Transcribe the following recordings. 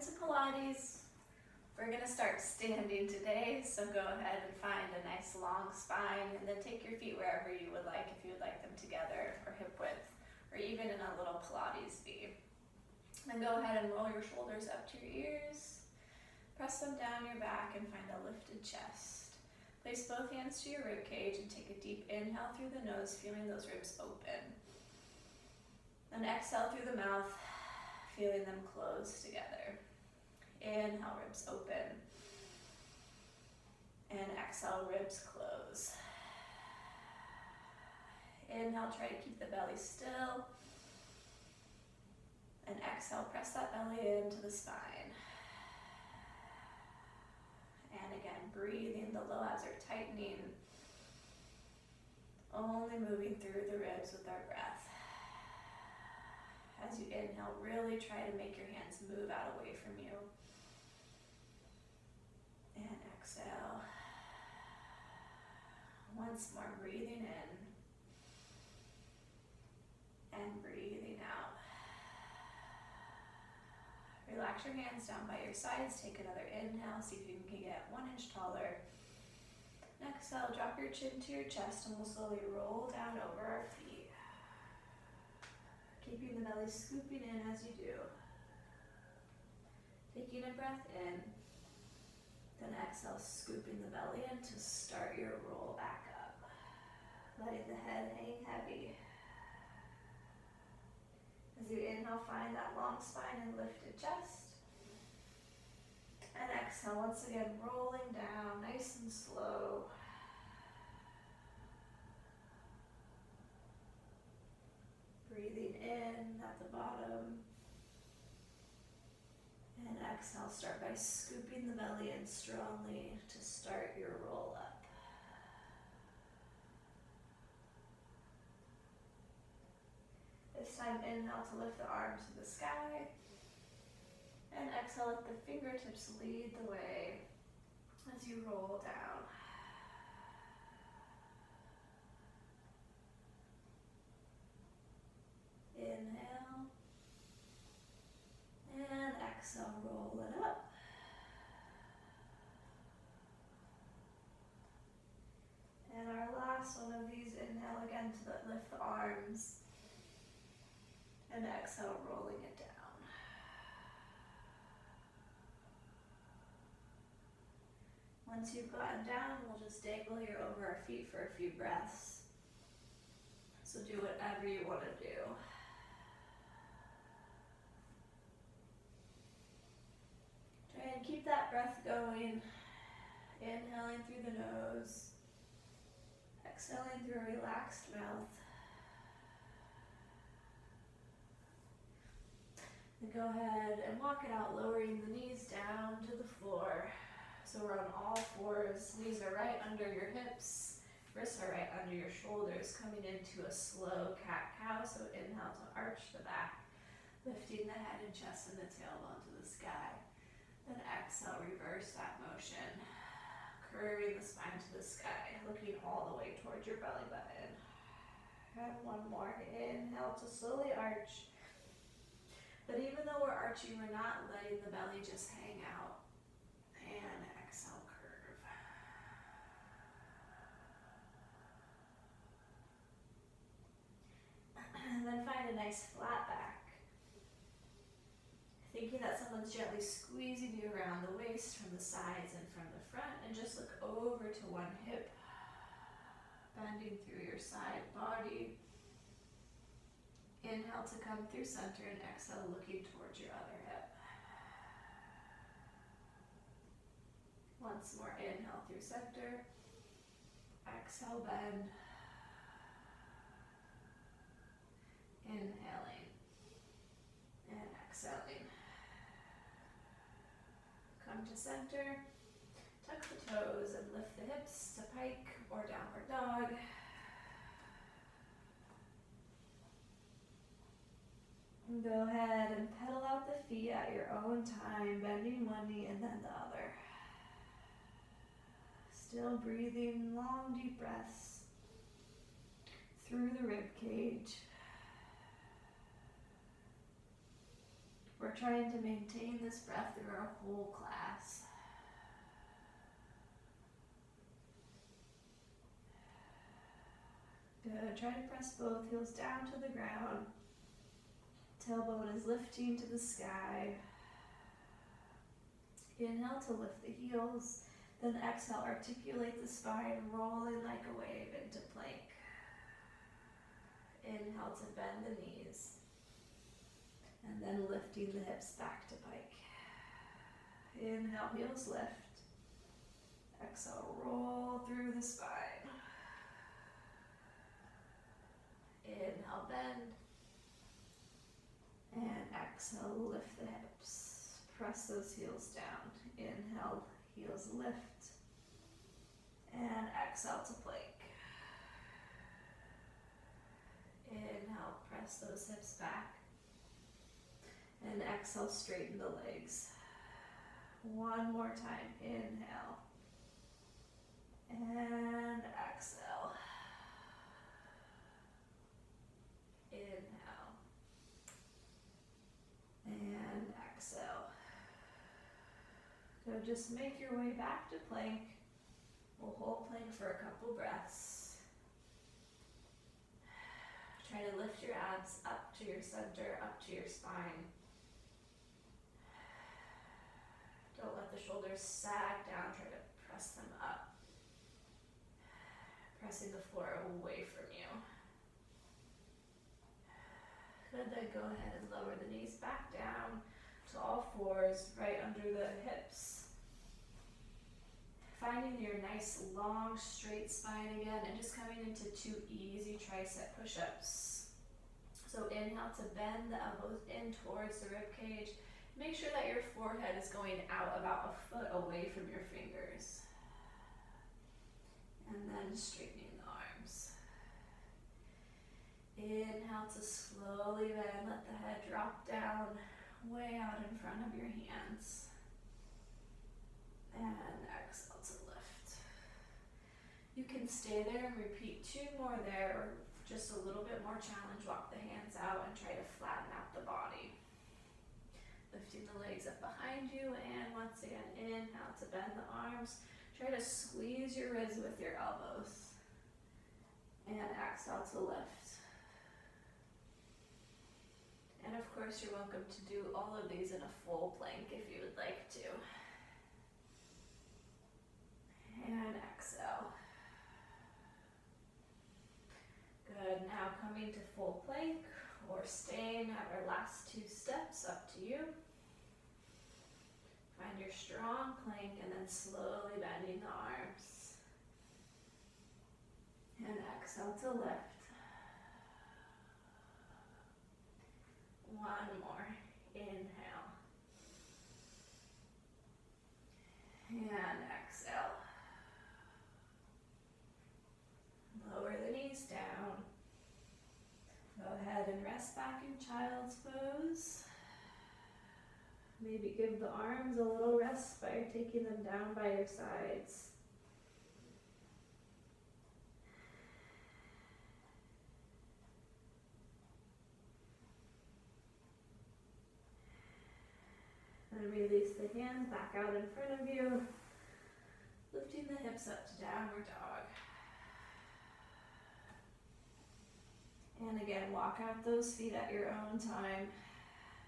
doing some Pilates. We're gonna start standing today, so go ahead and find a nice long spine and then take your feet wherever you would like, if you would like them together or hip width, or even in a little Pilates V. Then go ahead and roll your shoulders up to your ears, press them down your back and find a lifted chest. Place both hands to your rib cage and take a deep inhale through the nose, feeling those ribs open. Then exhale through the mouth, feeling them close together. Inhale, ribs open. And exhale, ribs close. Inhale, try to keep the belly still. And exhale, press that belly into the spine. And again, breathing, the low abs are tightening. Only moving through the ribs with our breath. As you inhale, really try to make your hands move out away from you. And exhale. Once more, breathing in. And breathing out. Relax your hands down by your sides. Take another inhale. See if you can get 1 inch taller. Exhale, drop your chin to your chest and we'll slowly roll down over our feet. Keeping the belly scooping in as you do. Taking a breath in. Then exhale, scooping the belly in to start your roll back up. Letting the head hang heavy. As you inhale, find that long spine and lifted chest. And exhale, once again, rolling down, nice and slow. Breathing in at the bottom. And exhale, start by scooping the belly in strongly to start your roll up. This time, inhale to lift the arms to the sky. And exhale, let the fingertips lead the way as you roll down. Inhale. And exhale, roll it up. And our last one of these, inhale again to lift the arms. And exhale, rolling it down. Once you've gotten down, we'll just dangle here over our feet for a few breaths. So do whatever you want to do. Try and keep that breath going. Inhaling through the nose. Exhaling through a relaxed mouth. And go ahead and walk it out, lowering the knees down to the floor. So we're on all fours, knees are right under your hips, wrists are right under your shoulders, coming into a slow cat-cow. So inhale to arch the back, lifting the head and chest and the tailbone to the sky. Then exhale, reverse that motion, curving the spine to the sky, looking all the way towards your belly button. And one more, inhale to slowly arch. But even though we're arching, we're not letting the belly just hang out. And exhale, curve. And then find a nice flat back. Thinking that someone's gently squeezing you around the waist from the sides and from the front. And just look over to one hip. Bending through your side body. Inhale to come through center and exhale, looking towards your other hip. Once more, inhale through center. Exhale, bend. Inhaling. And exhaling. Come to center. Tuck the toes and lift the hips to pike or downward dog. And go ahead and pedal out the feet at your own time, bending one knee and then the other. Still breathing long, deep breaths through the rib cage. We're We're trying to maintain this breath through our whole class. Good. Try to press both heels down to the ground. Tailbone is lifting to the sky. Inhale to lift the heels. Then exhale, articulate the spine, rolling like a wave into plank. Inhale to bend the knees. And then lifting the hips back to pike. Inhale, heels lift. Exhale, roll through the spine. Inhale, bend. And exhale, lift the hips. Press those heels down. Inhale, heels lift. And exhale to plank. Inhale, press those hips back. And exhale, straighten the legs. One more time. Inhale. And exhale. Inhale. And exhale. So just make your way back to plank. We'll hold plank for a couple breaths. Try to lift your abs up to your center, up to your spine. Don't let the shoulders sag down, try to press them up. Pressing the floor away from you. Good, then go ahead and lower the knees back down to all fours, right under the hips. Finding your nice long straight spine again and just coming into 2 easy tricep push-ups. So inhale to bend the elbows in towards the rib cage. Make sure that your forehead is going out about a foot away from your fingers. And then straightening the arms. Inhale to slowly bend, let the head drop down way out in front of your hands. And exhale to lift. You can stay there and repeat 2 more there, or just a little bit more challenge. Walk the hands out and try to flatten out the body. Lifting the legs up behind you, and once again, inhale to bend the arms. Try to squeeze your ribs with your elbows. And exhale to lift. And of course, you're welcome to do all of these in a full plank if you would like to. And exhale. Good, now coming to full plank or staying at our last 2 steps, up to you. Find your strong plank and then slowly bending the arms. And exhale to lift. One more. Inhale. And exhale. Lower the knees down. Go ahead and rest back in child's pose. Maybe give the arms a little rest by taking them down by your sides. And release the hands back out in front of you, lifting the hips up to downward dog. And again, walk out those feet at your own time,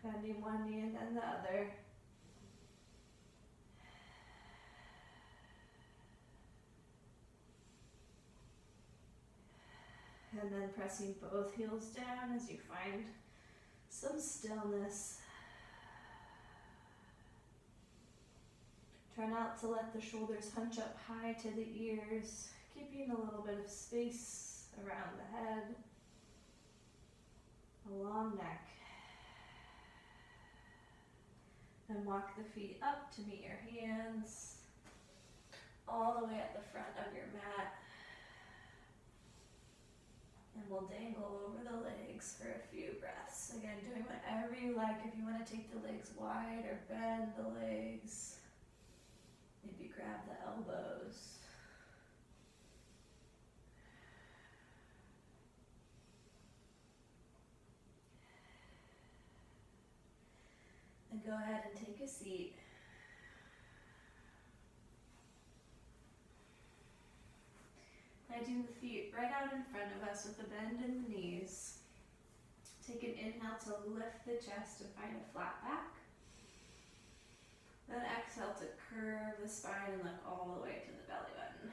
bending one knee and then the other. And then pressing both heels down as you find some stillness. Try not to let the shoulders hunch up high to the ears, keeping a little bit of space around the head, a long neck. And walk the feet up to meet your hands, all the way at the front of your mat. And we'll dangle over the legs for a few breaths. Again, doing whatever you like. If you want to take the legs wide or bend the legs, maybe grab the elbows. go ahead and take a seat. Planting the feet right out in front of us with a bend in the knees. Take an inhale to lift the chest and find a flat back. Then exhale to curve the spine and look all the way to the belly button.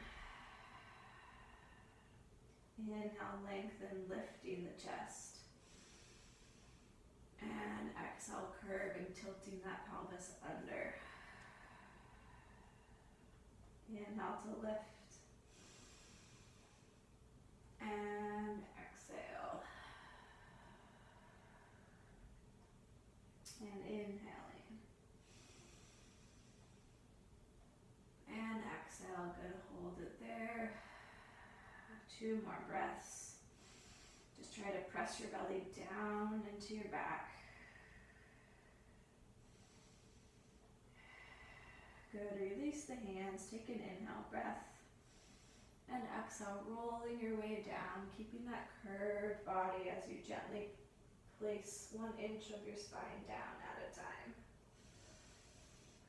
Inhale, lengthen, lifting the chest. And exhale, curve and tilting that pelvis under. Inhale to lift. And exhale. And inhaling. And exhale, good, hold it there. 2 more breaths. Just try to press your belly down into your back. Good, release the hands, take an inhale breath. And exhale, rolling your way down, keeping that curved body as you gently place 1 inch of your spine down at a time.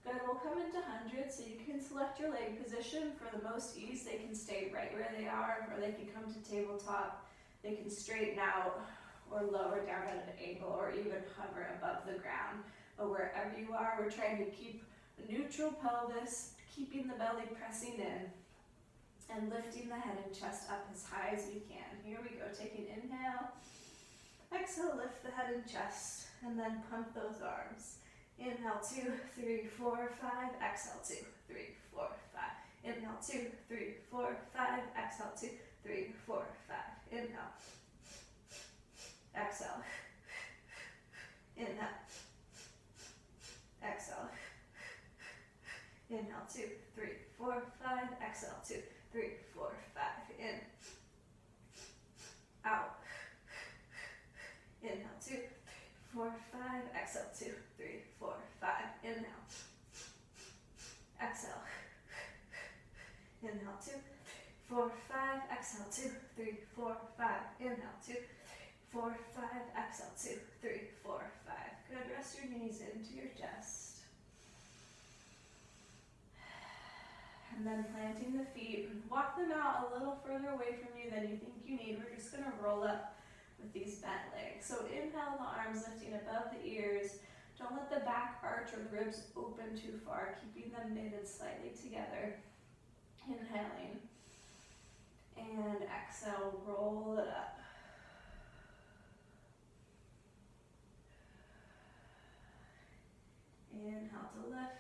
Good, we'll come into 100, so you can select your leg position. For the most ease, they can stay right where they are, or they can come to tabletop. They can straighten out or lower down at an angle, or even hover above the ground. But wherever you are, we're trying to keep a neutral pelvis, keeping the belly pressing in, and lifting the head and chest up as high as we can. Here we go, take an inhale. Exhale, lift the head and chest, and then pump those arms. Inhale, 2, 3, 4, 5. Exhale, 2, 3, 4, 5. Inhale, 2, 3, 4, 5. Exhale, 2, 3, 4, 5. Inhale. Exhale. Inhale. Exhale. Inhale, 2, 3, 4, 5. Exhale, 2, 3, 4, 5. In. Out. Inhale, 2, 3, 4, 5. Exhale, 2, 3, 4, 5. Inhale. Exhale. Inhale, 2, 3, 4, 5. Exhale, 2, 3, 4, 5. Inhale, 2, 4, 5. Exhale, 2, 3, 4, 5. Good. Rest your knees into your chest. And then planting the feet, walk them out a little further away from you than you think you need. We're just going to roll up with these bent legs. So inhale, the arms lifting above the ears. Don't let the back arch or the ribs open too far, keeping them knitted slightly together. Inhaling. And exhale, roll it up. Inhale to lift.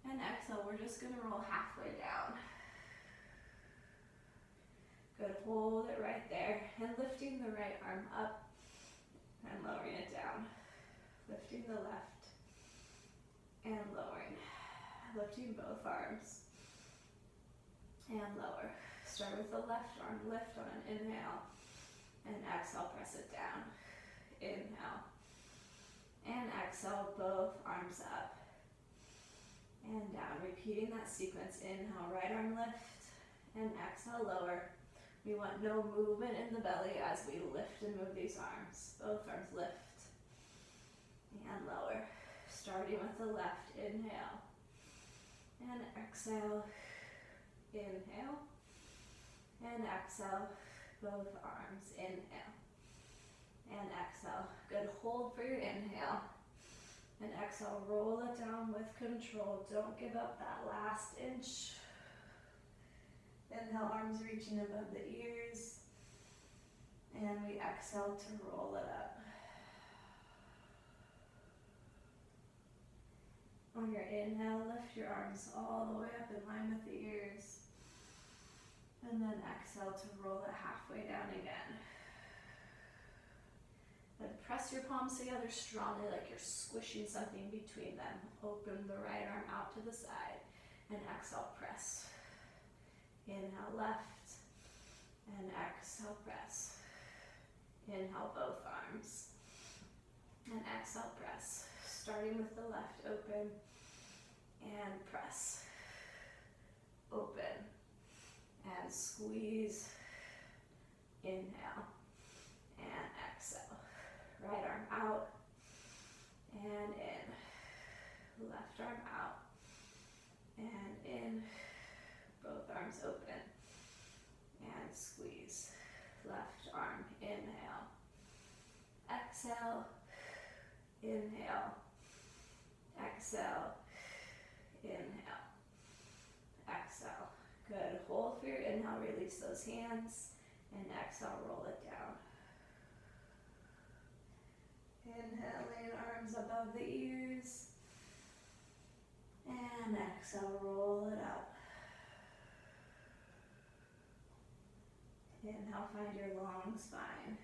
And exhale, we're just going to roll halfway down. Good, hold it right there. And lifting the right arm up and lowering it down. Lifting the left and lowering. Lifting both arms and lower. Start with the left arm, lift on an inhale. And exhale, press it down. Inhale. And exhale, both arms up. And down, repeating that sequence. Inhale, right arm lift, and exhale, lower. We want no movement in the belly as we lift and move these arms. Both arms lift and lower. Starting with the left, inhale, and exhale, inhale, and exhale, both arms, inhale, and exhale. Good, hold for your inhale. And exhale, roll it down with control. Don't give up that last inch. Inhale, arms reaching above the ears. And we exhale to roll it up. On your inhale, lift your arms all the way up in line with the ears. And then exhale to roll it halfway down again. Then press your palms together strongly like you're squishing something between them. Open the right arm out to the side. And exhale, press. Inhale, left. And exhale, press. Inhale, both arms. And exhale, press. Starting with the left, open. And press. Open. And squeeze. Inhale. And exhale. Right arm out and in. left arm. Inhale. Exhale. Inhale. Exhale. Inhale. Exhale. Good. Hold for your inhale. Release those hands. And exhale. Roll it down. Inhaling, arms above the ears. And exhale. Roll it up. Inhale. Find your long spine.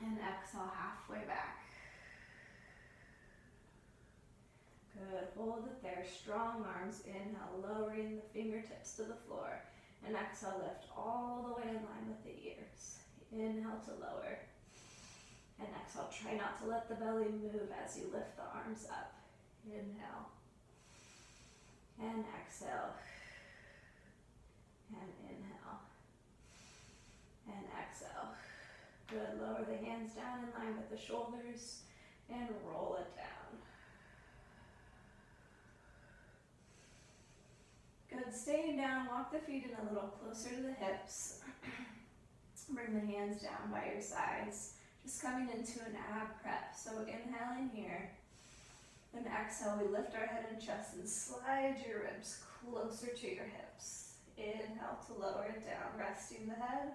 And exhale. Halfway back. Good. Hold it there. Strong arms. Inhale, lowering the fingertips to the floor. And exhale, lift all the way in line with the ears. Inhale to lower. And exhale, try not to let the belly move as you lift the arms up. Inhale. And exhale. And inhale. And exhale. Good. Lower the hands down in line with the shoulders. And roll it down. Good, staying down, walk the feet in a little closer to the hips. Bring the hands down by your sides. Just coming into an ab prep. So inhaling here. Then exhale, we lift our head and chest and slide your ribs closer to your hips. Inhale to lower it down, resting the head.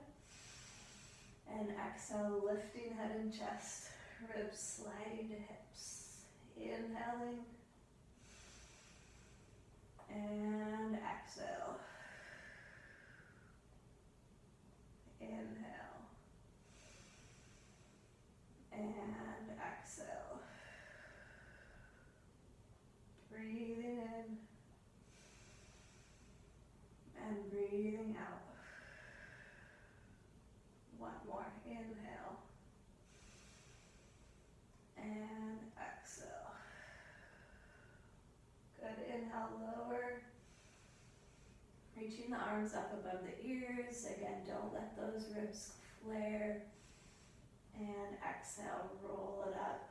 And exhale, lifting head and chest, ribs sliding to hips. Inhaling. And exhale. Inhale. And exhale. Breathing in. And breathing out. One more. Inhale. And exhale. Good. Inhale, lower. Reaching the arms up above the ears. Again, don't let those ribs flare. And exhale, roll it up.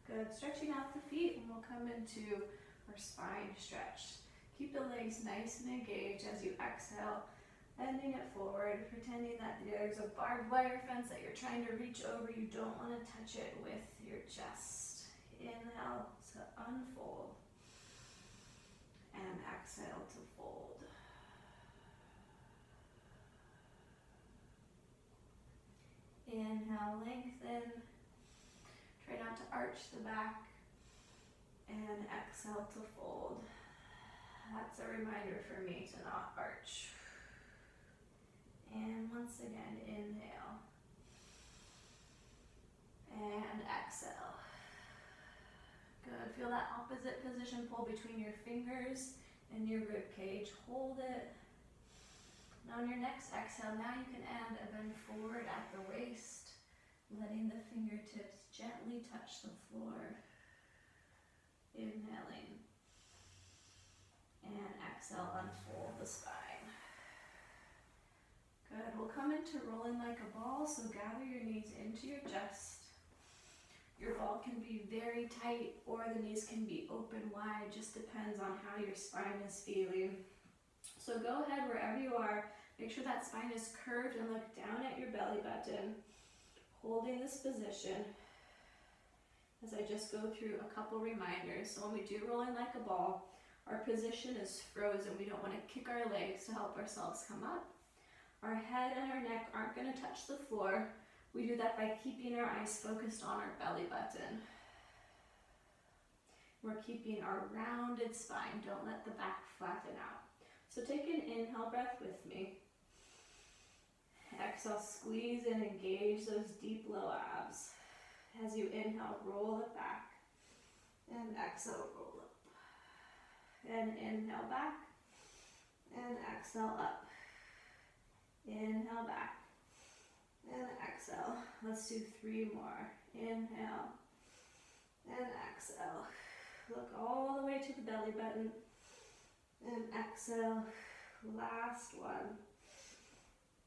Good. Stretching out the feet, and we'll come into our spine stretch. Keep the legs nice and engaged as you exhale, bending it forward, pretending that there's a barbed wire fence that you're trying to reach over. You don't want to touch it with your chest. Inhale to unfold, and exhale to fold. Inhale, lengthen. Try not to arch the back, and exhale to fold. That's a reminder for me to not arch. And once again, inhale. And exhale. Good. Feel that opposite position pull between your fingers and your rib cage. Hold it. Now on your next exhale, now you can add a bend forward at the waist, letting the fingertips gently touch the floor. Inhaling. And exhale, unfold the spine. Good. We'll come into rolling like a ball, so gather your knees into your chest. Your ball can be very tight or the knees can be open wide, just depends on how your spine is feeling. So go ahead wherever you are, make sure that spine is curved and look down at your belly button, holding this position as I just go through a couple reminders. So when we do rolling like a ball, our position is frozen. We don't want to kick our legs to help ourselves come up. Our head and our neck aren't going to touch the floor. We do that by keeping our eyes focused on our belly button. We're keeping our rounded spine. Don't let the back flatten out. So take an inhale breath with me. Exhale, squeeze and engage those deep low abs. As you inhale, roll it back. And exhale, roll up. And inhale back. And exhale up. Inhale back. And exhale. Let's do 3 more. Inhale. And exhale. Look all the way to the belly button. And exhale. Last one.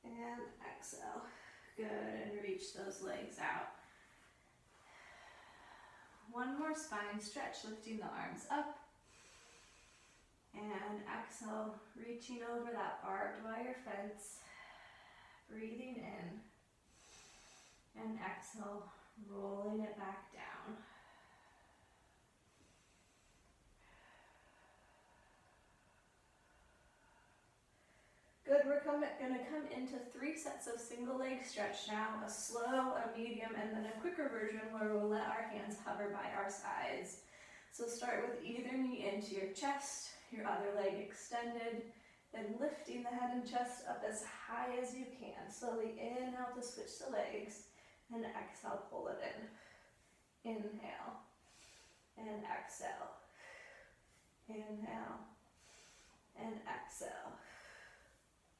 And exhale. Good. And reach those legs out. One more spine stretch, lifting the arms up. And exhale, reaching over that barbed wire fence. Breathing in. And exhale, rolling it back down. Good, we're gonna come into 3 sets of single leg stretch now, a slow, a medium, and then a quicker version where we'll let our hands hover by our sides. So start with either knee into your chest, your other leg extended, then lifting the head and chest up as high as you can. Slowly inhale to switch the legs, and exhale, pull it in. Inhale, and exhale. Inhale, and exhale.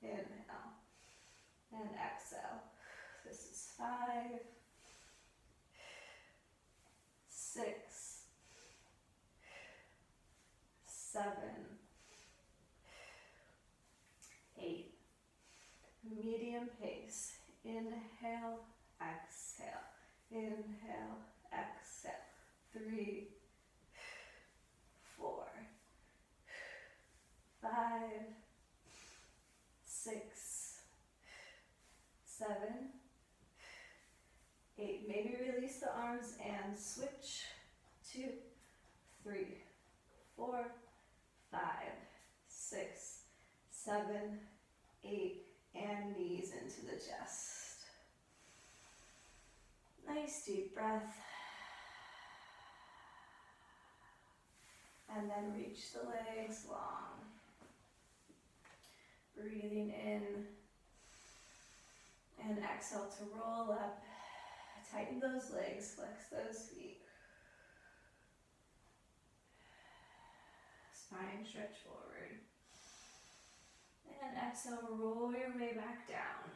Inhale and exhale. This is 5, 6, 7, 8. Medium pace. Inhale, exhale. Inhale, exhale. 3, 4, 5, 6, 7, 8. Maybe release the arms and switch. 2, 3, 4, 5, 6, 7, 8, and knees into the chest. Nice deep breath. And then reach the legs long. Breathing in, and exhale to roll up. Tighten those legs, flex those feet. Spine stretch forward. And exhale, roll your way back down.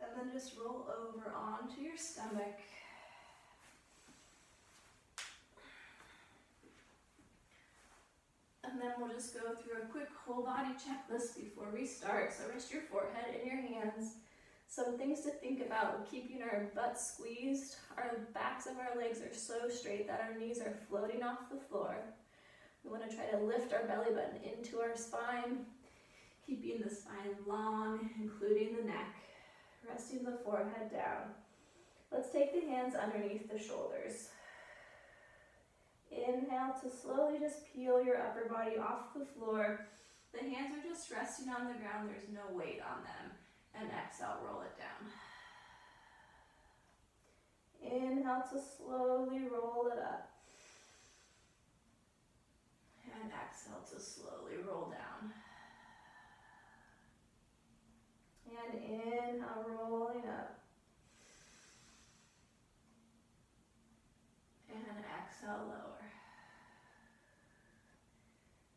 And then just roll over onto your stomach. And then we'll just go through a quick whole body checklist before we start. So rest your forehead in your hands. Some things to think about: we're keeping our butts squeezed. Our backs of our legs are so straight that our knees are floating off the floor. We want to try to lift our belly button into our spine, keeping the spine long, including the neck. Resting the forehead down. Let's take the hands underneath the shoulders. Inhale to slowly just peel your upper body off the floor. The hands are just resting on the ground. There's no weight on them. And exhale, roll it down. Inhale to slowly roll it up. And exhale to slowly roll down. And inhale, rolling up. And exhale, lower.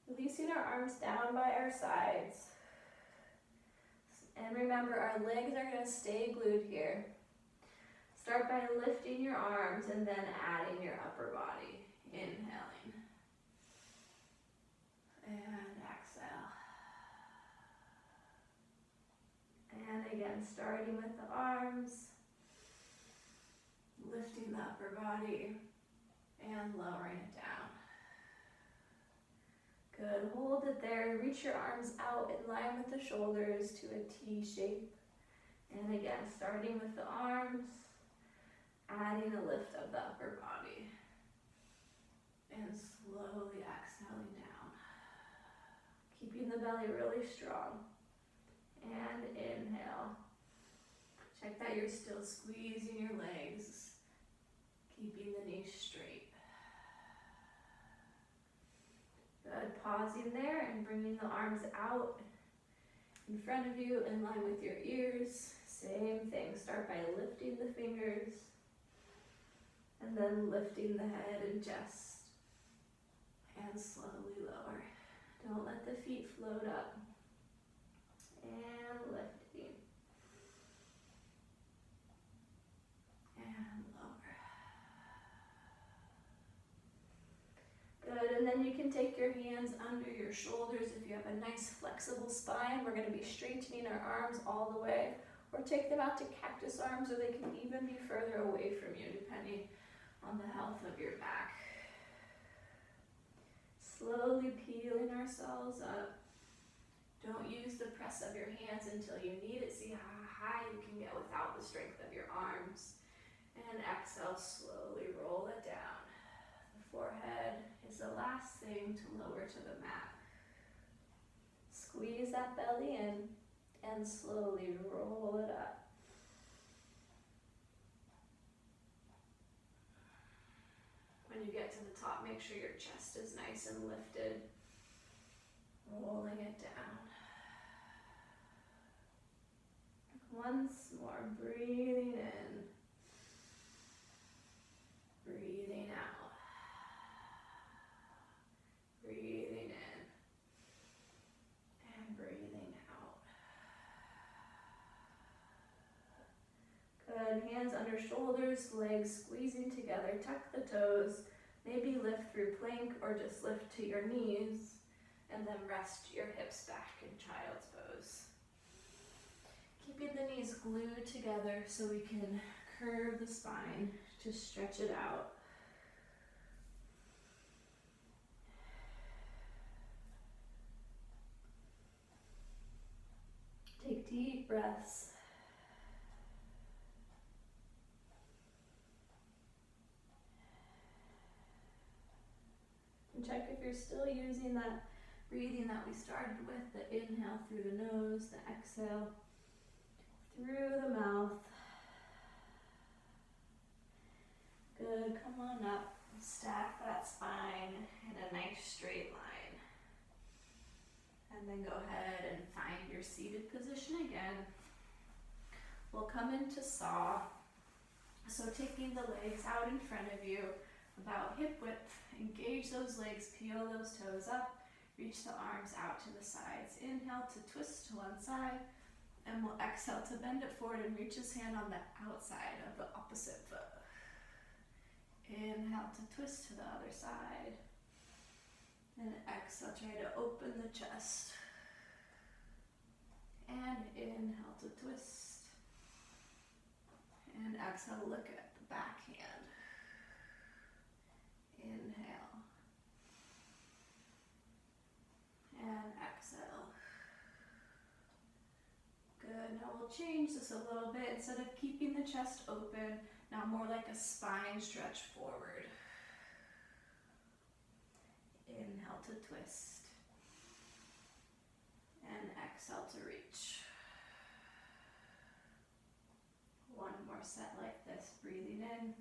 Releasing our arms down by our sides. And remember, our legs are going to stay glued here. Start by lifting your arms and then adding your upper body. Inhaling. And exhale. And again, starting with the arms. Lifting the upper body and lowering it down. Good, hold it there. Reach your arms out in line with the shoulders to a T shape. And again, starting with the arms, adding a lift of the upper body. And slowly exhaling down. Keeping the belly really strong. And inhale. Check that you're still squeezing your legs, keeping the knees straight. Good, pausing there and bringing the arms out in front of you in line with your ears. Same thing, start by lifting the fingers and then lifting the head and chest and slowly lower. Don't let the feet float up. And lifting. And lower. Good, and then you can take your hands under your shoulders. If you have a nice flexible spine, we're going to be straightening our arms all the way. or take them out to cactus arms, or they can even be further away from you depending on the health of your back. Slowly peeling ourselves up. Don't use the press of your hands until you need it. See how high you can get without the strength of your arms. And exhale, slowly roll it down. The forehead is the last thing to lower to the mat. Squeeze that belly in and slowly roll it up. When you get to the top, make sure your chest is nice and lifted. Rolling it down. Once more, breathing in. Breathing out. Breathing in. And breathing out. Good. Hands under shoulders, legs squeezing together. Tuck the toes. Maybe lift through plank or just lift to your knees. And then rest your hips back in child's pose. Keeping the knees glued together so we can curve the spine to stretch it out. Take deep breaths. And check if you're still using that breathing that we started with, the inhale through the nose, the exhale through the mouth. Good, come on up, stack that spine in a nice straight line. And then go ahead and find your seated position again. We'll come into saw. So taking the legs out in front of you, about hip width, engage those legs, peel those toes up, reach the arms out to the sides. Inhale to twist to one side, and we'll exhale to bend it forward and reach his hand on the outside of the opposite foot. Inhale to twist to the other side. And exhale, try to open the chest. And inhale to twist. And exhale, look at the back hand. Inhale. And exhale. Good. Now we'll change this a little bit. Instead of keeping the chest open, now more like a spine stretch forward. Inhale to twist. And exhale to reach. One more set like this. Breathing in.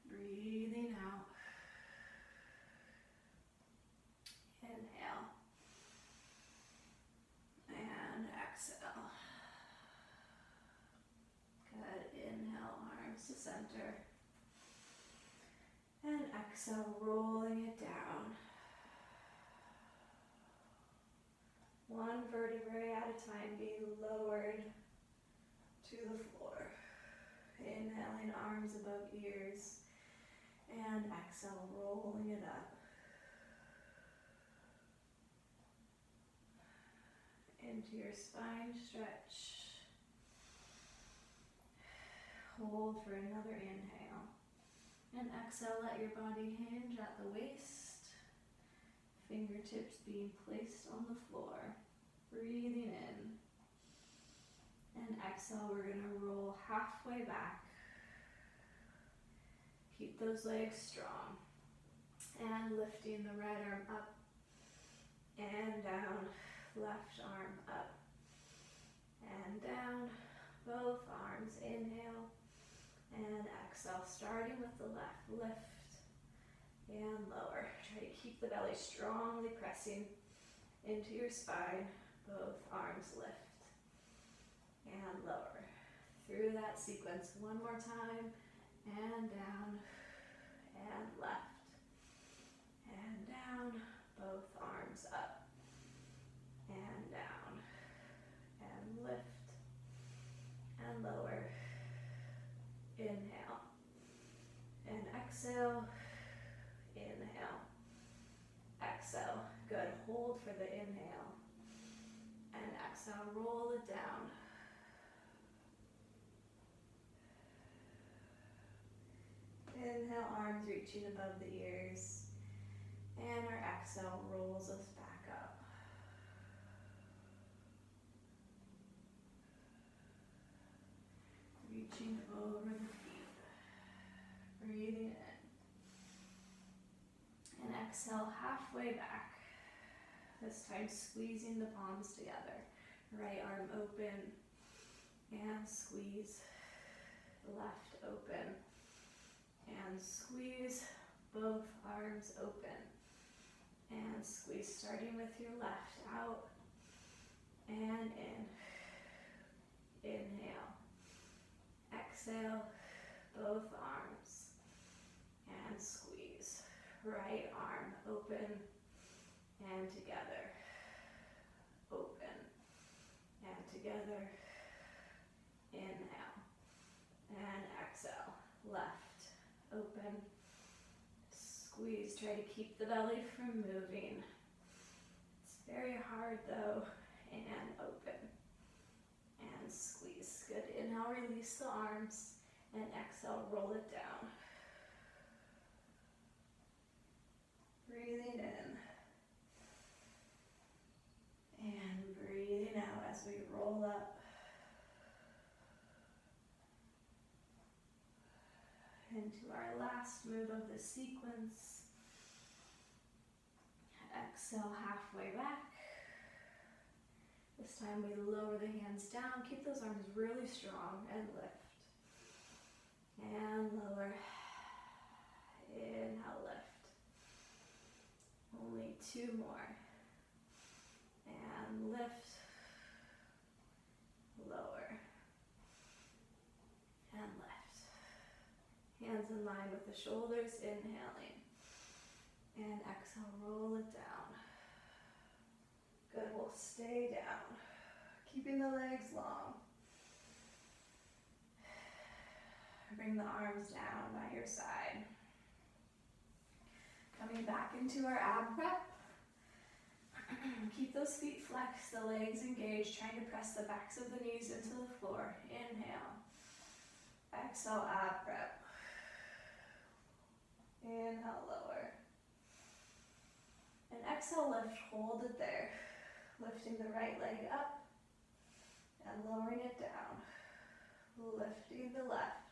Breathing out. Inhale. And exhale. Good. Inhale, arms to center. And exhale, rolling it down. One vertebrae at a time being lowered to the floor. Inhaling, arms above ears. And exhale, rolling it up. Into your spine stretch. Hold for another inhale. And exhale, let your body hinge at the waist. Fingertips being placed on the floor. Breathing in. And exhale, we're going to roll halfway back. Keep those legs strong. And lifting the right arm up and down. Left arm up and down. Both arms. Inhale and exhale. Starting with the left. Lift and lower. Try to keep the belly strongly pressing into your spine. Both arms lift and lower. Through that sequence one more time. And down and left and down. Both arms up and down and lift and lower. Inhale and exhale. Inhale. Exhale. Good. Hold for the inhale. And exhale. Roll it down. Inhale, arms reaching above the ears. And our exhale rolls us back up. Reaching over the feet. Breathing in. And exhale halfway back. This time squeezing the palms together. Right arm open and squeeze. Left open and squeeze. Both arms open and squeeze. Starting with your left out and in. Inhale. Exhale. Both arms and squeeze. Right arm open and together. Open and together. Inhale and exhale. Left open. Squeeze. Try to keep the belly from moving. It's very hard though. And open and squeeze. Good. Inhale, release the arms, and exhale, roll it down. Breathing in and breathing out as we roll up. Into our last move of the sequence. Exhale halfway back. This time we lower the hands down. Keep those arms really strong and lift. And lower. Inhale, lift. Only 2 more. And lift. Lower. And lift. Hands in line with the shoulders, inhaling. And exhale, roll it down. Good, we'll stay down. Keeping the legs long. Bring the arms down by your side. Coming back into our ab prep. Keep those feet flexed, the legs engaged, trying to press the backs of the knees into the floor. Inhale. Exhale, ab prep. Inhale, lower. And exhale, lift, hold it there. Lifting the right leg up and lowering it down. Lifting the left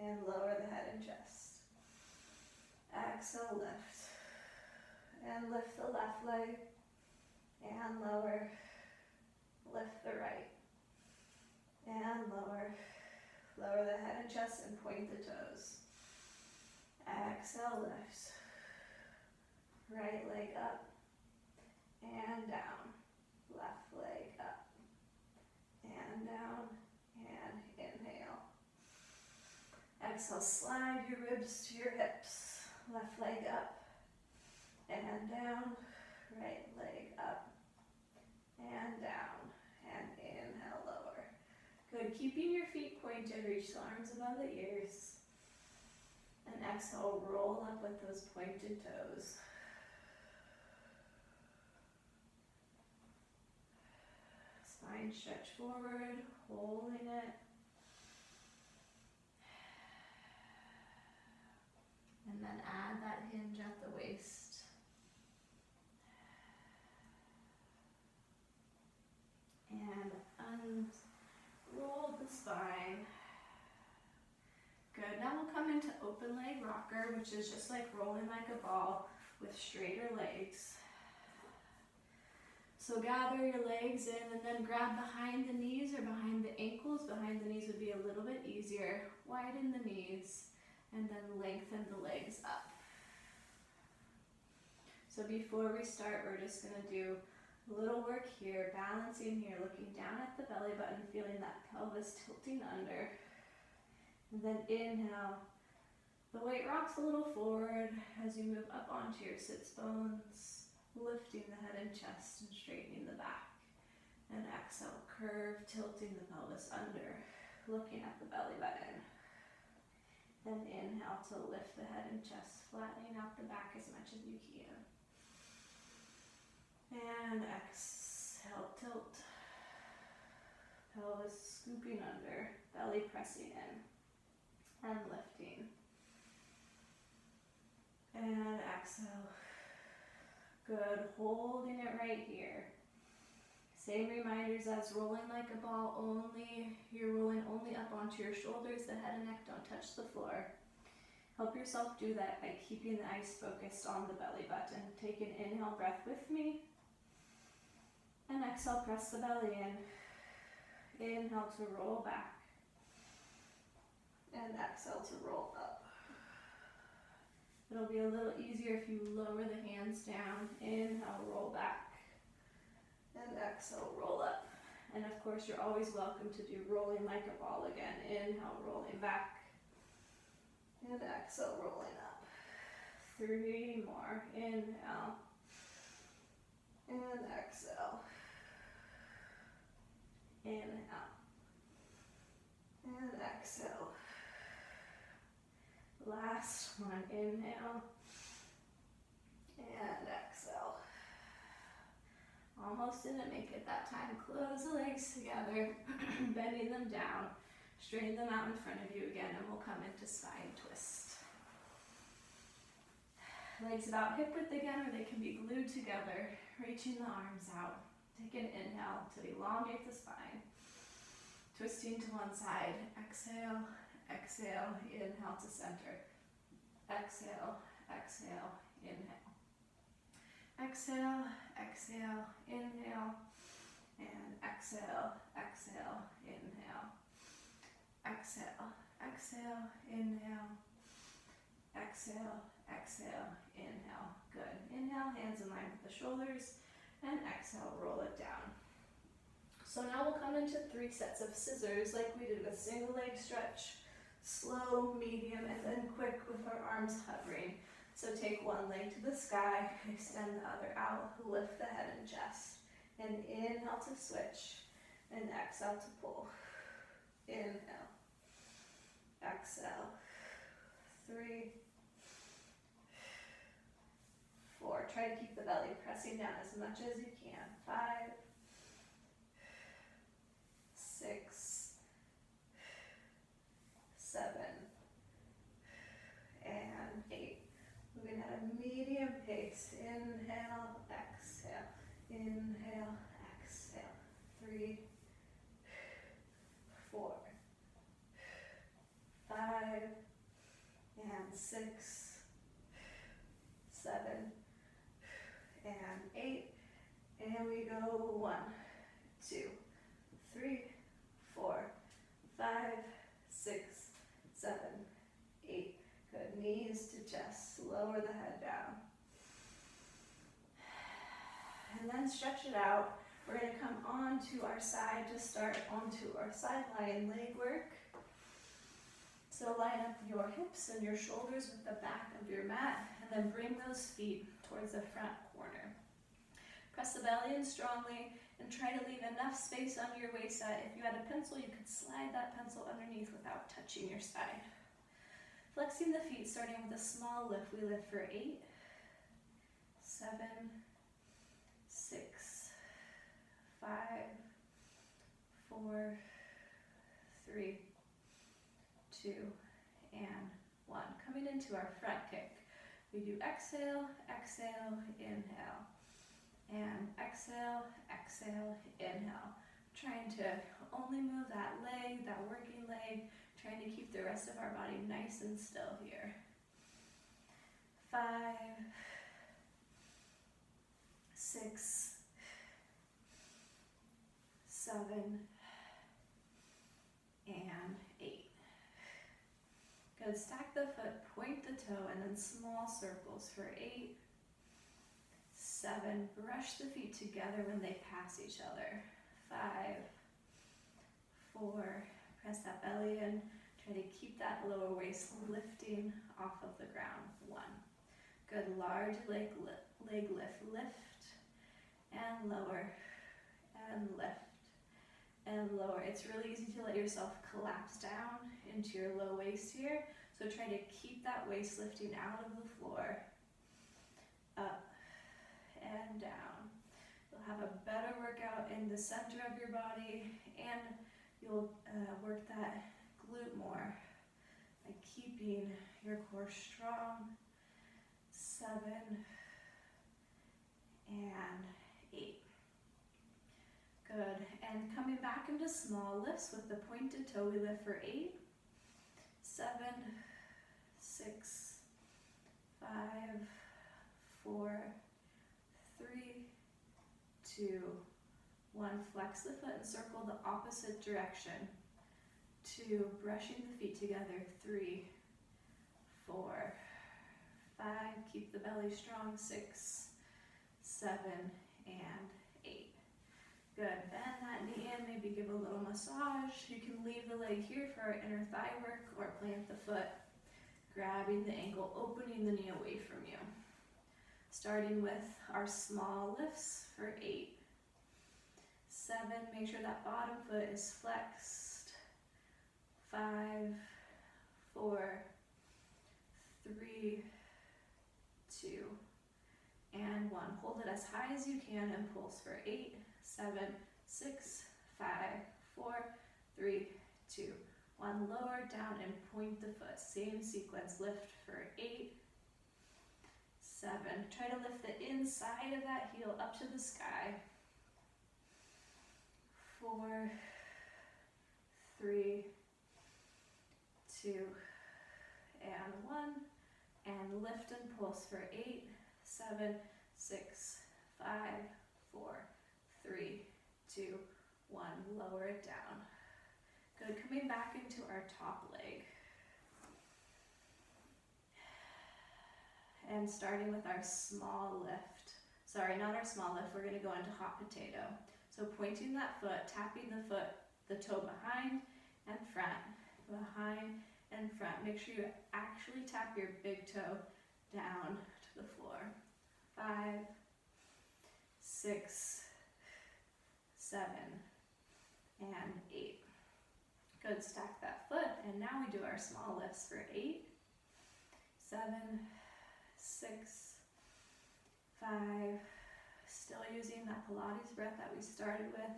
and lower the head and chest. Exhale, lift and lift the left leg and lower. Lift the right and lower the head and chest and point the toes. Exhale, lift. Right leg up and down. Left leg up and down. And inhale. Exhale, slide your ribs to your hips. Left leg up and down. Right leg up and down. And inhale, lower. Good, keeping your feet pointed, reach the arms above the ears. And exhale, roll up with those pointed toes. Spine stretch forward, holding it. And then add that hinge at the waist. And unroll the spine. Good, now we'll come into open leg rocker, which is just like rolling like a ball with straighter legs. So gather your legs in and then grab behind the knees or behind the ankles. Behind the knees would be a little bit easier. Widen the knees and then lengthen the legs up. So before we start, we're just gonna do a little work here, balancing here, looking down at the belly button, feeling that pelvis tilting under. And then inhale, the weight rocks a little forward as you move up onto your sits bones, lifting the head and chest and straightening the back. And exhale, curve, tilting the pelvis under, looking at the belly button. Then inhale to lift the head and chest, flattening out the back as much as you can. And exhale, tilt, pelvis scooping under, belly pressing in and lifting. And exhale. Good, holding it right here. Same reminders as rolling like a ball, only you're rolling only up onto your shoulders, the head and neck don't touch the floor. Help yourself do that by keeping the eyes focused on the belly button. Take an inhale breath with me. And exhale, press the belly in. Inhale to roll back. And exhale to roll up. It'll be a little easier if you lower the hands down. Inhale, roll back. And exhale, roll up. And of course, you're always welcome to do rolling like a ball again. Inhale, rolling back. And exhale, rolling up. 3 more. Inhale. And exhale. Inhale. And exhale. Last one. Inhale. And exhale. Almost didn't make it that time. Close the legs together, bending them down. Straighten them out in front of you again, and we'll come into spine twist. Legs about hip width again, or they can be glued together, reaching the arms out. Take an inhale to elongate the spine. Twisting to one side. Exhale, exhale, inhale to center. Exhale, exhale, inhale. Exhale, exhale, inhale. And exhale, exhale, inhale. Exhale, exhale, inhale. Exhale, exhale, inhale. Good. Inhale, hands in line with the shoulders. And exhale, roll it down. So now we'll come into 3 sets of scissors like we did with single leg stretch. Slow, medium, and then quick with our arms hovering. So take one leg to the sky, extend the other out, lift the head and chest. And inhale to switch, and exhale to pull. Inhale. Exhale. 3, 4. Try to keep the belly pressing down as much as you can. 5, 6, 7, and 8. Moving at a medium pace. Inhale, exhale. Inhale, exhale. 3, 4, 5, and 6, 7, and 8. And we go 1, 2, 3, 4, 5, 6, 7, 8. Good. Knees to chest. Lower the head down. And then stretch it out. We're going to come onto our side to start onto our side lying leg work. So line up your hips and your shoulders with the back of your mat, and then bring those feet towards the front corner. Press the belly in strongly and try to leave enough space under your waist that if you had a pencil, you could slide that pencil underneath without touching your side. Flexing the feet, starting with a small lift. We lift for 8, 7, 6, 5, 4, 3, 2, and 1. Coming into our front kick. We do exhale, exhale, inhale. And exhale, exhale, inhale. Trying to only move that leg, that working leg, trying to keep the rest of our body nice and still here. 5, 6, 7, and 8. Good. Stack the foot, point the toe, and then small circles for 8, 7. Brush the feet together when they pass each other. 5, 4. Press that belly in. Try to keep that lower waist lifting off of the ground. 1. Good. Large leg lift. Lift and lower and lift and lower. It's really easy to let yourself collapse down into your low waist here. So try to keep that waist lifting out of the floor. Up and down. You'll have a better workout in the center of your body, and you'll work that glute more by keeping your core strong. 7 and 8. Good. And coming back into small lifts with the pointed toe, we lift for 8, 7, 6, 5, 4, 3, 2, 1. Flex the foot and circle the opposite direction. 2, brushing the feet together. 3, 4, 5, keep the belly strong. 6, 7, and 8. Good. Bend that knee in, maybe give a little massage. You can leave the leg here for our inner thigh work, or plant the foot, grabbing the ankle, opening the knee away from you. Starting with our small lifts for 8. 7, make sure that bottom foot is flexed. 5, 4, 3, 2, and 1. Hold it as high as you can and pulse for 8, 7, 6, 5, 4, 3, 2, 1. Lower down and point the foot. Same sequence. Lift for 8, 7. Try to lift the inside of that heel up to the sky. 4, 3, 2, and 1. And lift and pulse for 8, 7, 6, 5, 4, 3, 2, 1. Lower it down. Good. Coming back into our top leg. And starting with our small lift. Sorry, not our small lift. We're going to go into hot potato. So pointing that foot, tapping the foot, the toe behind and front, behind and front. Make sure you actually tap your big toe down to the floor. 5, 6, 7, and 8. Good. Stack that foot, and now we do our small lifts for 8, 7, 6, 5. Still using that Pilates breath that we started with.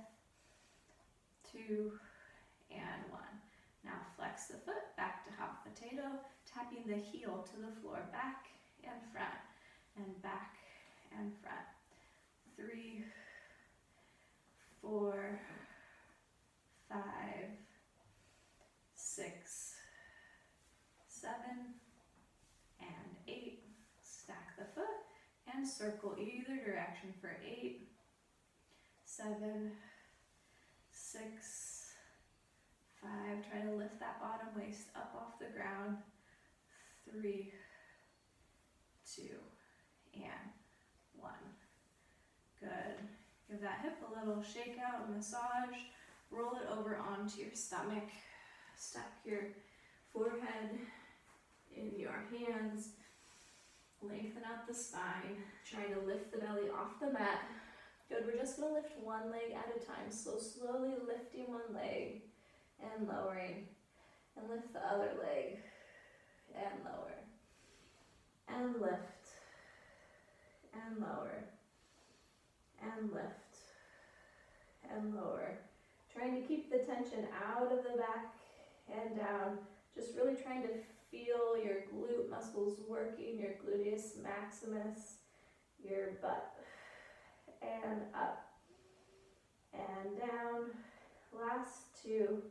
2 and 1. Now flex the foot back to hot potato, tapping the heel to the floor, back and front, and back and front. 3, 4, 5, 6, 7, and 8. Stack the foot and circle either direction for 8, 7, 6, 5. Try to lift that bottom waist up off the ground. 3, 2, and 1. Good. Give that hip a little shake out, massage. Roll it over onto your stomach. Stack your forehead in your hands. Lengthen out the spine. Try to lift the belly off the mat. Good. We're just going to lift one leg at a time. So slowly lifting one leg and lowering. And lift the other leg and lower. And lift. And lower. And lift. And lower. Trying to keep the tension out of the back and down. Just really trying to feel your glute muscles working, your gluteus maximus, your butt, and up, and down. Last 2.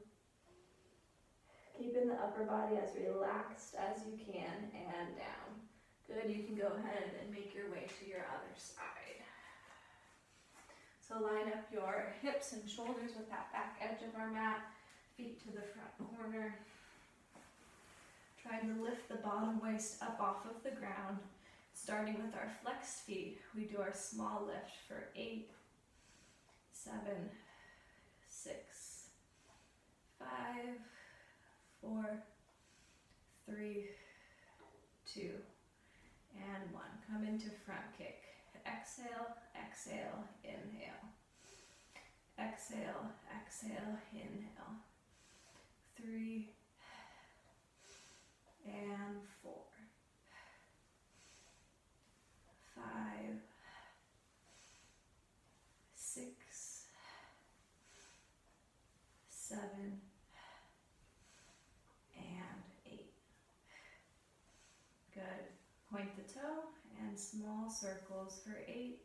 Keeping the upper body as relaxed as you can, and down. Good, you can go ahead and make your way to your other side. So line up your hips and shoulders with that back edge of our mat, feet to the front corner. Trying to lift the bottom waist up off of the ground. Starting with our flexed feet, we do our small lift for 8, 7, 6, 5, 4, 3, 2, and 1. Come into front kick. Exhale, exhale, inhale. Exhale, exhale, inhale. 3 and 4, 5, Point the toe and small circles for 8,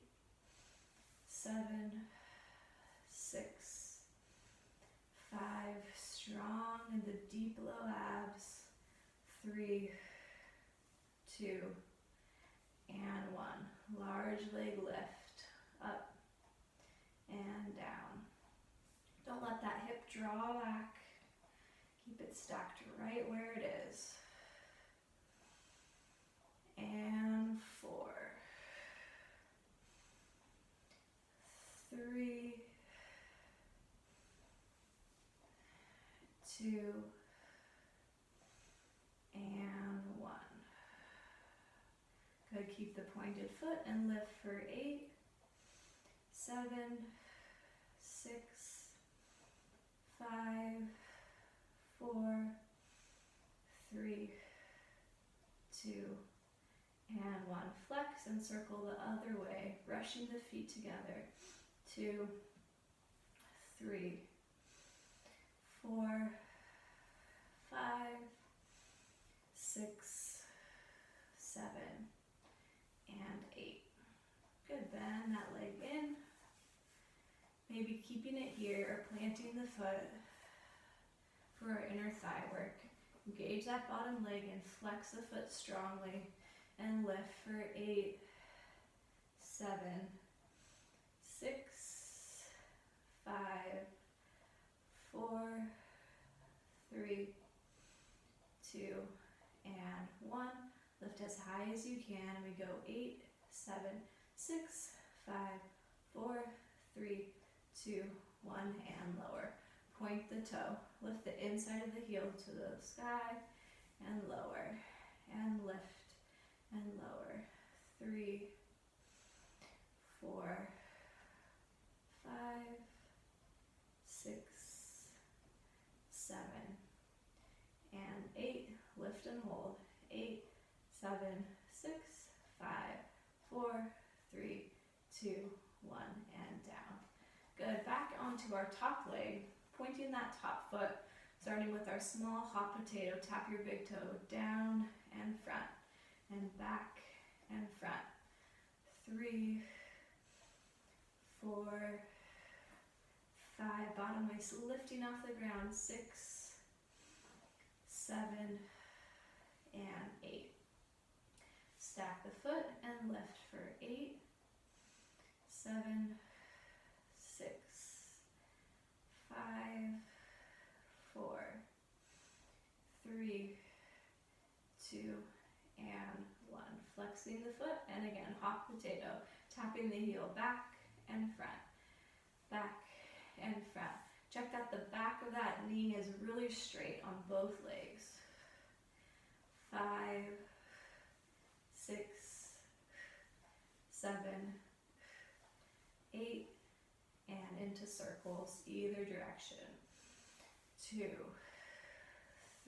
7, 6, 5, strong in the deep low abs, 3, 2, and 1. Large leg lift, up and down. Don't let that hip draw back. Keep it stacked right where it is. And 4, 3, 2, and 1. Good, keep the pointed foot and lift for 8, 7, 6, 5, 4, 3, 2, and 1. Flex and circle the other way, brushing the feet together. 2, 3, 4, 5, 6, 7, and 8. Good, bend that leg in. Maybe keeping it here or planting the foot for our inner thigh work. Engage that bottom leg and flex the foot strongly and lift for 8, 7, 6, 5, 4, 3, 2, and 1. Lift as high as you can. We go 8, 7, 6, 5, 4, 3, 2, 1, and lower. Point the toe. Lift the inside of the heel to the sky and lower. And lift and lower. 3, 4, 5, 6, 7, and 8. Lift and hold. 8, 7, 6, 5, 4, 3, 2, 1, and down. Good, back onto our top leg, pointing that top foot, starting with our small hot potato. Tap your big toe down and front, and back and front. 3, 4, 5, bottom waist lifting off the ground. 6, 7, and 8. Stack the foot and lift for 8, 7, 6, 5, 4, 3, 2, and 1. Flexing the foot, and again, hot potato. Tapping the heel back and front, back and front. Check that the back of that knee is really straight on both legs. 5, 6, 7, 8, and into circles either direction. 2,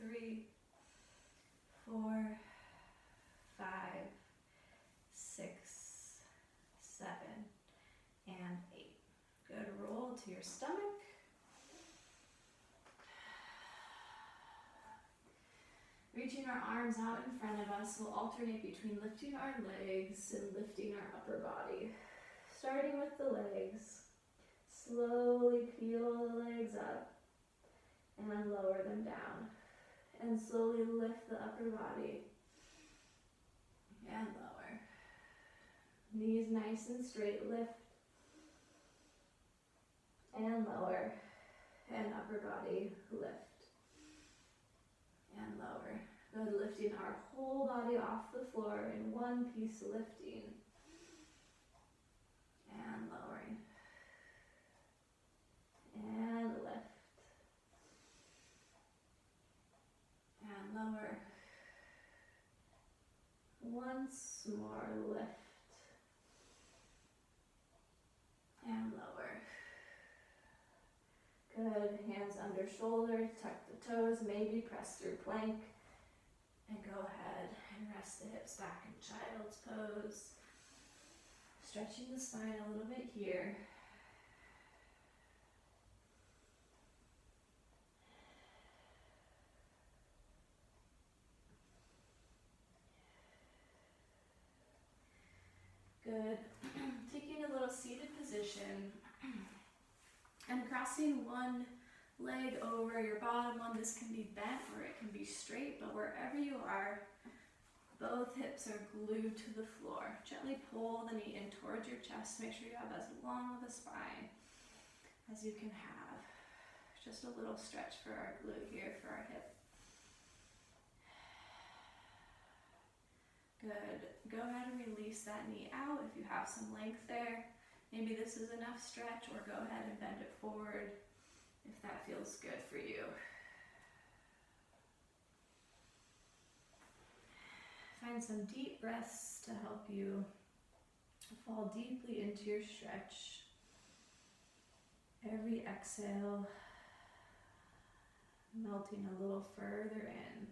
3, 4, 5, 6, 7, and 8. Good, roll to your stomach. Reaching our arms out in front of us, we'll alternate between lifting our legs and lifting our upper body. Starting with the legs, slowly peel the legs up and then lower them down. And slowly lift the upper body and lower. Knees nice and straight, lift and lower. And upper body, lift and lower. Good, lifting our whole body off the floor in one piece, lifting and lowering. And lift and lower. Once more, lift and lower. Good, hands under shoulders, tuck the toes, maybe press through plank. And go ahead and rest the hips back in child's pose. Stretching the spine a little bit here. Good. Taking a little seated position and crossing one leg over your bottom one. This can be bent or it can be straight, but wherever you are, both hips are glued to the floor. Gently pull the knee in towards your chest. Make sure you have as long of a spine as you can have. Just a little stretch for our glute here, for our hip. Good. Go ahead and release that knee out if you have some length there. Maybe this is enough stretch, or go ahead and bend it forward if that feels good for you. Find some deep breaths to help you fall deeply into your stretch. Every exhale, melting a little further in.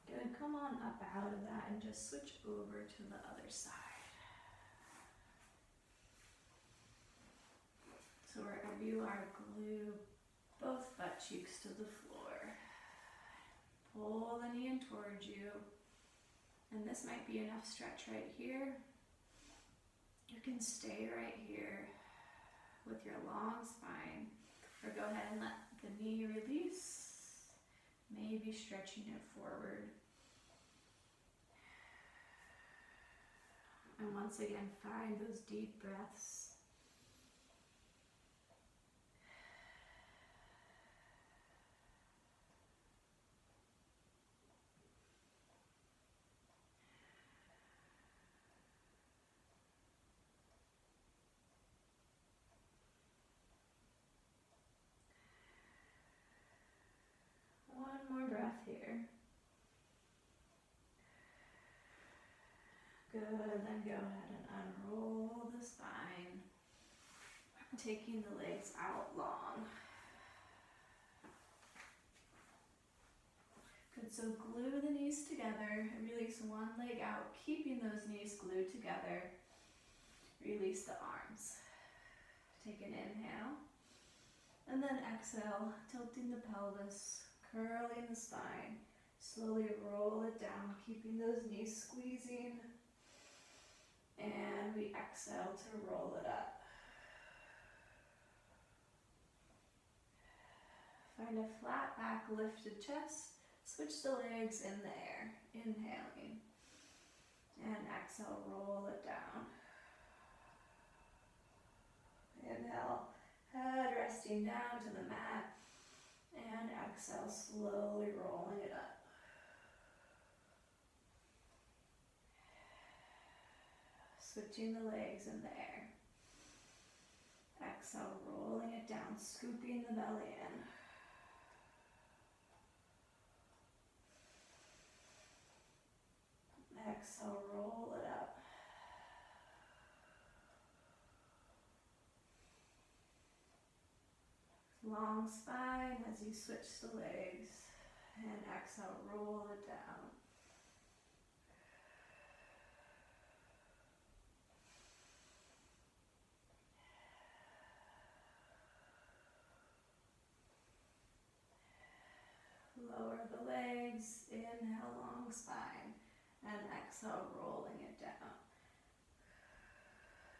Good, come on up out of that and just switch over to the other side. So wherever you are, glue both butt cheeks to the floor. Pull the knee in towards you. And this might be enough stretch right here. You can stay right here with your long spine, or go ahead and let the knee release, maybe stretching it forward. And once again, find those deep breaths. One more breath here. Good, then go ahead and unroll the spine, taking the legs out long. Good, so glue the knees together, release one leg out, keeping those knees glued together. Release the arms. Take an inhale, and then exhale, tilting the pelvis, curling the spine. Slowly roll it down, keeping those knees squeezing. And we exhale to roll it up. Find a flat back, lifted chest. Switch the legs in the air. Inhaling. And exhale, roll it down. Inhale, head resting down to the mat. And exhale, slowly rolling it up. Switching the legs in the air. Exhale, rolling it down, scooping the belly in. Exhale, roll it up. Long spine as you switch the legs. And exhale, roll it down. Lower the legs, inhale, long spine, and exhale, rolling it down.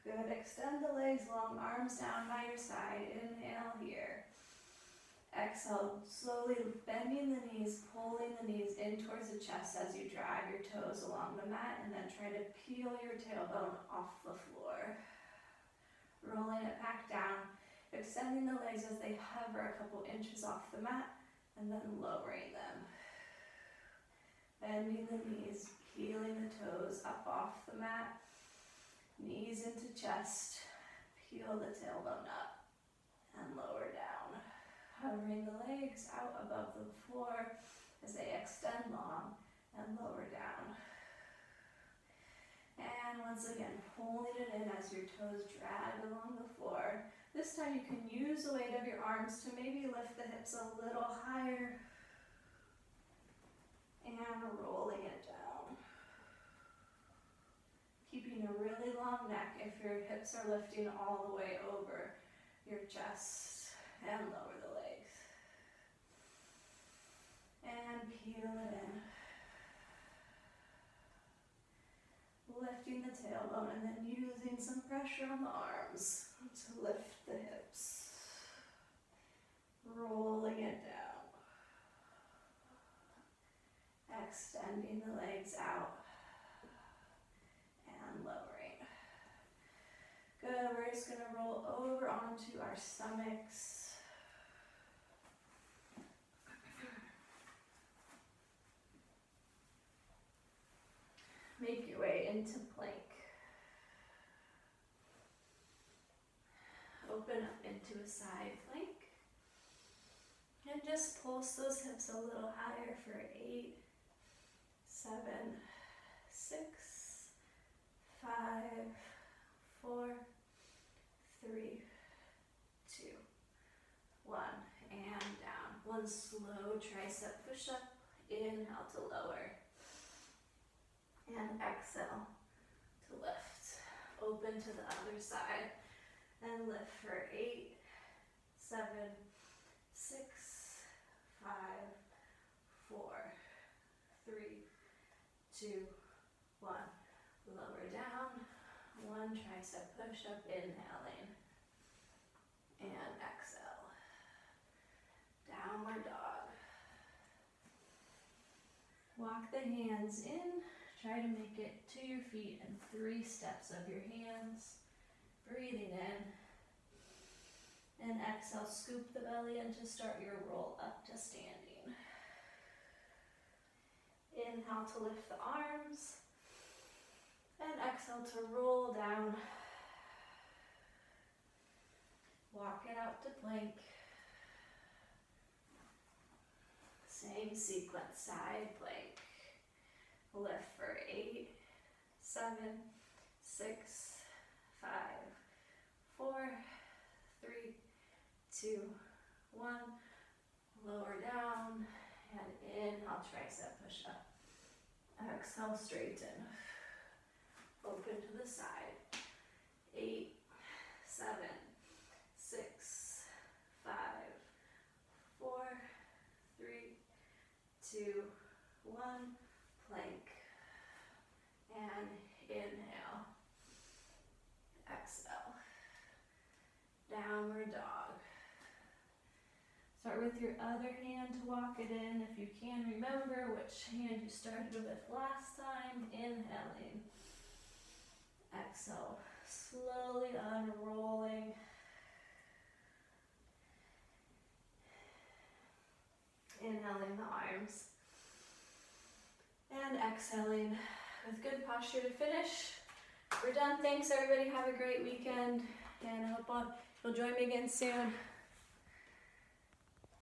Good, extend the legs long, arms down by your side, inhale here. Exhale, slowly bending the knees, pulling the knees in towards the chest as you drag your toes along the mat, and then try to peel your tailbone off the floor. Rolling it back down, extending the legs as they hover a couple inches off the mat, and then lowering them. Bending the knees, peeling the toes up off the mat, knees into chest, peel the tailbone up, and lower down. Hovering the legs out above the floor as they extend long and lower down. And once again, pulling it in as your toes drag along the floor. This time you can use the weight of your arms to maybe lift the hips a little higher and rolling it down. Keeping a really long neck if your hips are lifting all the way over. your chest and lower the legs. And peel it in. Lifting the tailbone and then using some pressure on the arms to lift the hips. Rolling it down. Extending the legs out. And lowering. Good, we're just going to roll over onto our stomachs. Make your way into plank. Open up into a side plank. And just pulse those hips a little higher for 8, 7, 6, 5, 4, 3, 2, 1, and down. One slow tricep push-up. Inhale to lower. And exhale to lift. Open to the other side. And lift for 8, 7, 6, 5, 4, 3, 2, 1. Lower down. One tricep push-up, inhaling. And exhale. Downward dog. Walk the hands in. Try to make it to your feet in 3 steps of your hands. Breathing in. And exhale, scoop the belly in to start your roll up to standing. Inhale to lift the arms. And exhale to roll down. Walk it out to plank. Same sequence, side plank. Lift for 8, 7, 6, 5, 4, 3, 2, 1. Lower down and inhale, tricep push up. Exhale, straighten. Open to the side. 8, 7, 6, 5, 4, 3, 2, 1. Plank. And inhale. Exhale. Downward dog. Start with your other hand to walk it in. If you can remember which hand you started with last time. Inhaling. Exhale. Slowly unrolling. Inhaling the arms. And exhaling with good posture to finish. We're done. Thanks everybody. Have a great weekend. And I hope you'll join me again soon.